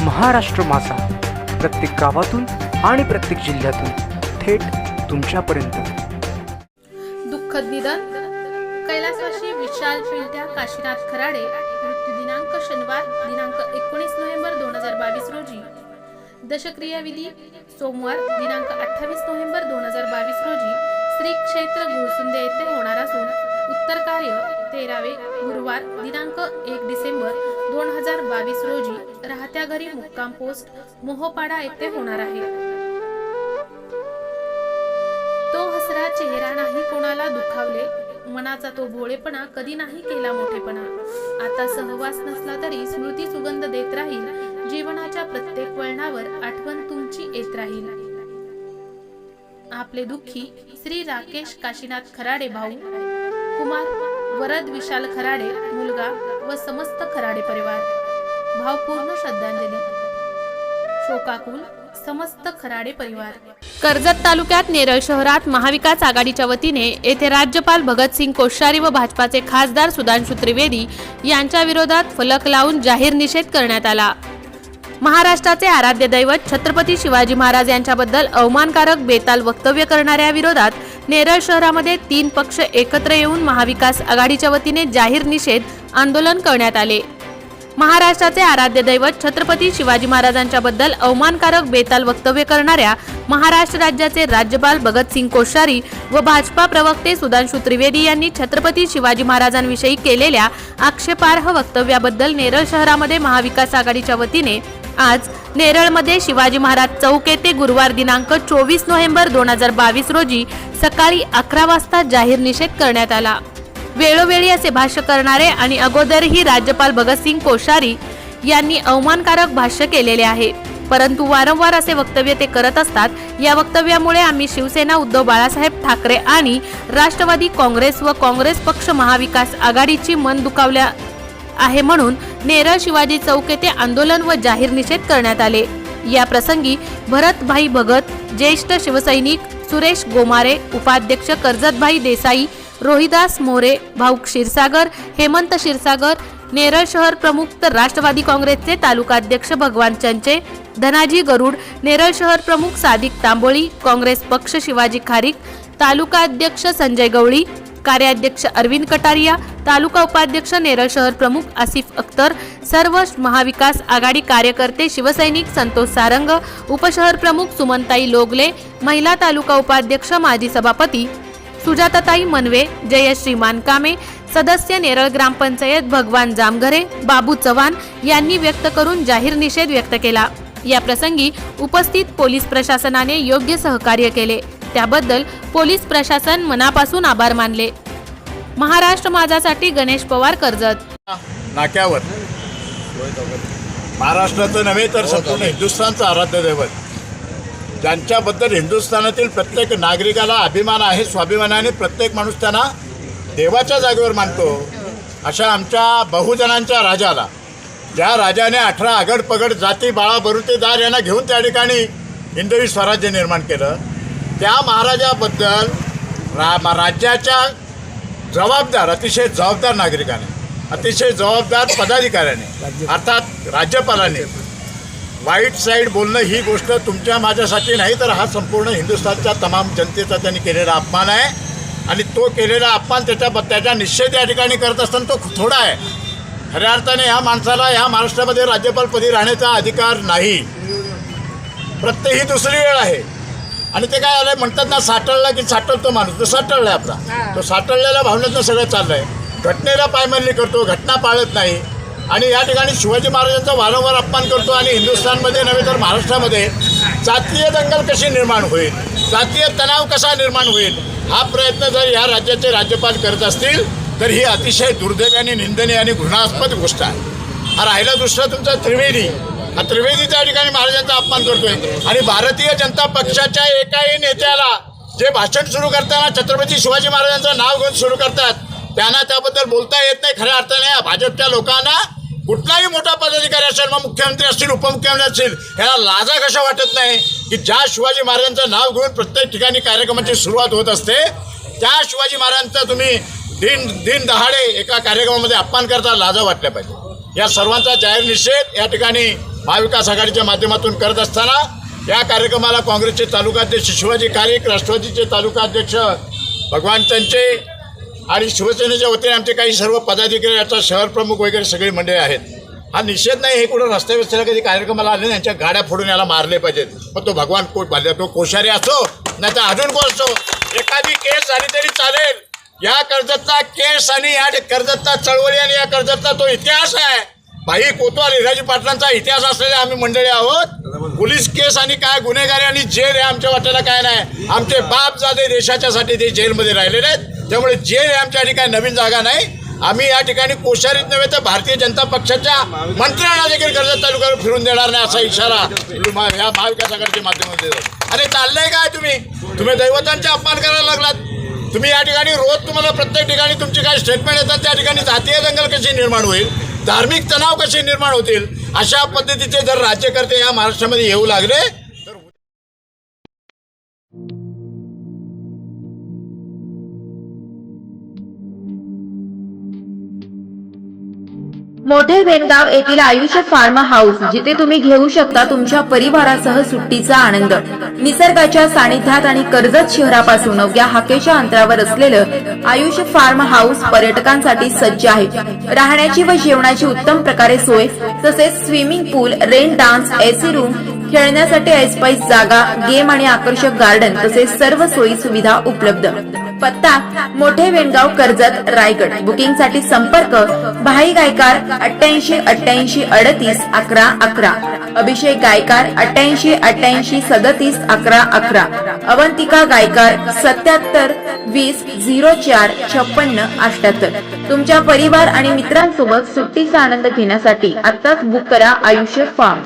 महाराष्ट्र माझा, प्रत्येक गावातून आणि प्रत्येक जिल्ह्यातून थेट तुमच्यापर्यंत। दुःखद निधन कैलासवासी विशाल पिंट्या काशीनाथ खराडे, मृत्यू दिनांक शनिवार दिनांक 19 नोव्हेंबर 2022 रोजी। दशक्रियाविधी सोमवार दिनांक 28 नोव्हेंबर 2022 रोजी श्री क्षेत्र गुळसुंदे येथे होणार असून उत्तर कार्य 13वे गुरुवार दिनांक 1 डिसेंबर 2022 रोजी राहत्या घरी मुक्काम पोस्ट मोहोपाडा येथे होणार आहे। तो हसरा चेहरा नाही कोणाला दुखावले, मनाचा तो भोळेपणा कधी नाही केला मोठेपणा। आता सहवास नसला तरी स्मृती सुगंध देत राहील, जीवनाच्या प्रत्येक वळणावर आठवण तुमची येत राहील। आपले दुःखी श्री राकेश काशीनाथ खराडे भाऊ, कुमार वरद विशाल खराडे मुलगा व समस्त खराडे परिवार। भावपूर्ण श्रद्धांजली। शोकाकुल समस्त खराडे परिवार। कर्जत तालुक्यात नेरळ शहरात महाविकास आघाडीच्या वतीने येथे राज्यपाल भगतसिंग कोश्यारी व भाजपाचे खासदार सुधांशु त्रिवेदी यांच्या विरोधात फलक लावून जाहीर निषेध करण्यात आला। महाराष्ट्राचे आराध्य दैवत छत्रपती शिवाजी महाराज यांच्याबद्दल अवमानकारक बेताल वक्तव्य करणाऱ्या विरोधात नेरळ शहरामध्ये 3 पक्ष एकत्र येऊन महाविकास आघाडीच्या वतीने जाहीर निषेध आंदोलन करण्यात आले। महाराष्ट्राचे आराध्य दैवत छत्रपती शिवाजी महाराजांच्याबद्दल अवमानकारक बेताल वक्तव्य करणाऱ्या महाराष्ट्र राज्याचे राज्यपाल भगतसिंग कोश्यारी व भाजपा प्रवक्ते सुधांशु त्रिवेदी यांनी छत्रपती शिवाजी महाराजांविषयी केलेल्या आक्षेपार्ह वक्तव्याबद्दल नेरळ शहरामध्ये महाविकास आघाडीच्या वतीने आज नेरळमध्ये शिवाजी महाराज चौक येथे गुरुवार दिनांक 24 नोव्हेंबर 2022 रोजी सकाळी 11 वाजता जाहीर निषेध करण्यात आला। वेळोवेळी असे भाष्य करणारे आणि अगोदरही राज्यपाल भगतसिंग कोश्यारी यांनी अवमानकारक भाष्य केलेले आहे, परंतु वारंवार असे वक्तव्य ते करत असतात। या वक्तव्यामुळे आम्ही शिवसेना उद्धव बाळासाहेब ठाकरे आणि राष्ट्रवादी काँग्रेस व काँग्रेस पक्ष महाविकास आघाडीची मन दुखावल्या आहे, म्हणून नेरळ शिवाजी चौक येथे आंदोलन व जाहीर निषेध करण्यात आले। या प्रसंगी भरतभाई भगत, ज्येष्ठ शिवसैनिक सुरेश गोमारे, उपाध्यक्ष कर्जतभाई देसाई, रोहिदास मोरे, भाऊ क्षीरसागर, हेमंत क्षीरसागर, नेरळ शहर प्रमुख तर राष्ट्रवादी काँग्रेसचे तालुकाध्यक्ष भगवान चंचे, धनाजी गरुड, नेरळ शहर प्रमुख सादिक तांबोळी, काँग्रेस पक्ष शिवाजी खारीक, तालुका अध्यक्ष संजय गवळी, कार्याध्यक्ष अरविंद कटारिया, तालुका उपाध्यक्ष नेरळ शहर प्रमुख आसिफ अख्तर, सर्व महाविकास आघाडी कार्यकर्ते, शिवसैनिक संतोष सारंग, उपशहर प्रमुख सुमनताई लोगले, महिला तालुका उपाध्यक्ष माजी सभापती सुजाताताई मनवे, जयश्री मानकामे, सदस्य नेरळ ग्रामपंचायत भगवान जामघरे, बाबू चव्हाण यांनी व्यक्त करून जाहीर निषेध व्यक्त केला। या प्रसंगी उपस्थित पोलीस प्रशासनाने योग्य सहकार्य केले, त्याबद्दल पोलीस प्रशासन मनापासून आभार मानले। महाराष्ट्र माझासाठी गणेश पवार, कर्जत। नाक्यावर महाराष्ट्राचं नव्हे तर संपूर्ण हिंदुस्थानचं आराध्य दैवत, ज्यांच्याबद्दल हिंदुस्थानातील प्रत्येक नागरिकाला अभिमान आहे, स्वाभिमानाने प्रत्येक माणूस त्यांना देवाच्या जागेवर मानतो, अशा आमच्या बहुजनांच्या राजाला, ज्या राजाने 18 आगड पगड जाती बाळा बरुतेदार यांना घेऊन त्या ठिकाणी हिंदवी स्वराज्य निर्माण केलं, त्या महाराजाबद्दल राज्याच्या जबाबदार, अतिशय जबाबदार नागरिकाने, अतिशय जबाबदार पदाधिकाऱ्याने अर्थात राज्यपालाने वाईट साईड बोलणं ही गोष्ट तुमच्या माझ्यासाठी नाही तर हा संपूर्ण हिंदुस्थानच्या तमाम जनतेचा त्यांनी केलेला अपमान आहे। आणि तो केलेला अपमान त्याचा निषेध या ठिकाणी करत असताना तो थोडा आहे। खऱ्या अर्थाने ह्या माणसाला ह्या महाराष्ट्रामध्ये राज्यपालपदी राहण्याचा अधिकार नाही। प्रत्येक ही दुसरी वेळ आहे आणि ते काय आलं म्हणतात ना, साठळला की साठळतो माणूस, तो साठळला आहे आपला, तो साठळलेल्या भावनेतनं सगळं चाललं आहे। घटनेला पायमल्ली करतो, घटना पाळत नाही आणि या ठिकाणी शिवाजी महाराजांचा वारंवार अपमान करतो आणि हिंदुस्थानमध्ये नव्हे तर महाराष्ट्रामध्ये जातीय दंगल कशी निर्माण होईल, जातीय तणाव कसा निर्माण होईल, हा प्रयत्न जर या राज्याचे राज्यपाल करत असतील तर ही अतिशय दुर्दैवी आणि निंदनीय आणि घृणास्पद गोष्ट आहे। हा राहिला दुसरा तुमचा त्रिवेदी, हा त्रिवेदी त्या ठिकाणी महाराजांचा अपमान करतोय आणि भारतीय जनता पक्षाच्या एकाही नेत्याला जे भाषण सुरू करताना छत्रपती शिवाजी महाराजांचं नाव घेऊन सुरू करतात त्यांना त्याबद्दल बोलता येत नाही। खऱ्या अर्थाने भाजपच्या लोकांना कुठलाही मोठा पदाधिकारी असेल, मग मुख्यमंत्री असतील, उपमुख्यमंत्री असतील, ह्याला लाजा कशा वाटत नाही की ज्या शिवाजी महाराजांचं नाव घेऊन प्रत्येक ठिकाणी कार्यक्रमाची सुरुवात होत असते त्या शिवाजी महाराजांचा तुम्ही दिन दहाडे एका कार्यक्रमामध्ये अपमान करता, लाजा वाटल्या पाहिजे। या सर्वांचा जाहीर निषेध या ठिकाणी महाविकास आघाडीच्या माध्यमातून करत असताना या कार्यक्रमाला काँग्रेसचे तालुकाध्यक्ष शिवाजी कारिक, राष्ट्रवादीचे तालुकाध्यक्ष भगवान चंचे आणि शिवसेनेच्या वतीने आमचे काही सर्व पदाधिकारी, आता शहर प्रमुख वगैरे सगळी मंडळी आहेत. हा निषेध नाही, हे कुठं रस्त्या व्यवस्थेला कधी कार्यक्रमाला आले ना, यांच्या गाड्या फोडून याला मारले पाहिजेत. मग तो भगवान कोट बांधला, तो कोश्यारी असो नाही तर अजून कोण असो, एखादी केस आली तरी चालेल. या कर्जतचा केस आणि या कर्जतचा चळवळी आणि या कर्जतचा तो इतिहास आहे. भाई कोतवाल, हिराजी पाटलांचा इतिहास असलेले आम्ही मंडळी आहोत. पोलीस केस आणि काय गुन्हेगारी आणि जेल आहे आमच्या वाट्याला काय नाही. आमचे बाप जादे देशाच्यासाठी ते जेलमध्ये राहिलेले आहेत, त्यामुळे जेल हे आमच्या ठिकाणी नवीन जागा नाही. आम्ही या ठिकाणी कोश्यारीत नव्हे तर भारतीय जनता पक्षाच्या मंत्र्यांना देखील कर्जत तालुक्यावर फिरून देणार नाही असा इशारा या महाविकास आघाडीच्या माध्यमातून देतो. अरे चाललंय काय तुम्ही दैवतांचे अपमान करायला लागलात. तुम्ही या ठिकाणी रोज तुम्हाला प्रत्येक ठिकाणी तुमची काही स्टेटमेंट येतात, त्या ठिकाणी जातीय दंगल कशी निर्माण होईल, धार्मिक तणाव कसे निर्माण होतील, अशा पद्धतीचे जर राज्यकर्ते या महाराष्ट्रामध्ये येऊ लागले तर मोठे वेणगाव येथील आयुष्य फार्म हाऊस, जिथे तुम्ही घेऊ शकता तुमच्या परिवारासह सुट्टीचा आनंद. निसर्गाच्या सानिध्यात आणि कर्जत शहरापासून अवघ्या हाकेच्या अंतरावर असलेलं आयुष्य फार्म हाऊस पर्यटकांसाठी सज्ज आहे. राहण्याची व जेवणाची उत्तम प्रकारे सोय, तसेच स्विमिंग पूल, रेन डान्स, एसी रूम, खेळण्यासाठी ऐसपैस जागा, गेम आणि आकर्षक गार्डन तसेच सर्व सोयी सुविधा उपलब्ध. पत्ता मोठे वेणगाव, कर्जत, रायगड. बुकिंगसाठी संपर्क भाई गायकार 88 88 38 11 11, अभिषेक गायकार 88 88 37 11 11, अवंतिका गायकार 77 20 04 56 78. तुमच्या परिवार आणि मित्रांसोबत सुट्टीचा आनंद घेण्यासाठी आत्ताच बुक करा आयुष्य फार्म.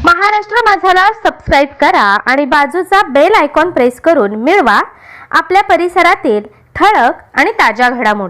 महाराष्ट्र माझाला सबस्क्राईब करा आणि बाजूचा बेल आयकॉन प्रेस करून मिळवा आपल्या परिसरातील ठळक आणि ताज्या घडामोडी.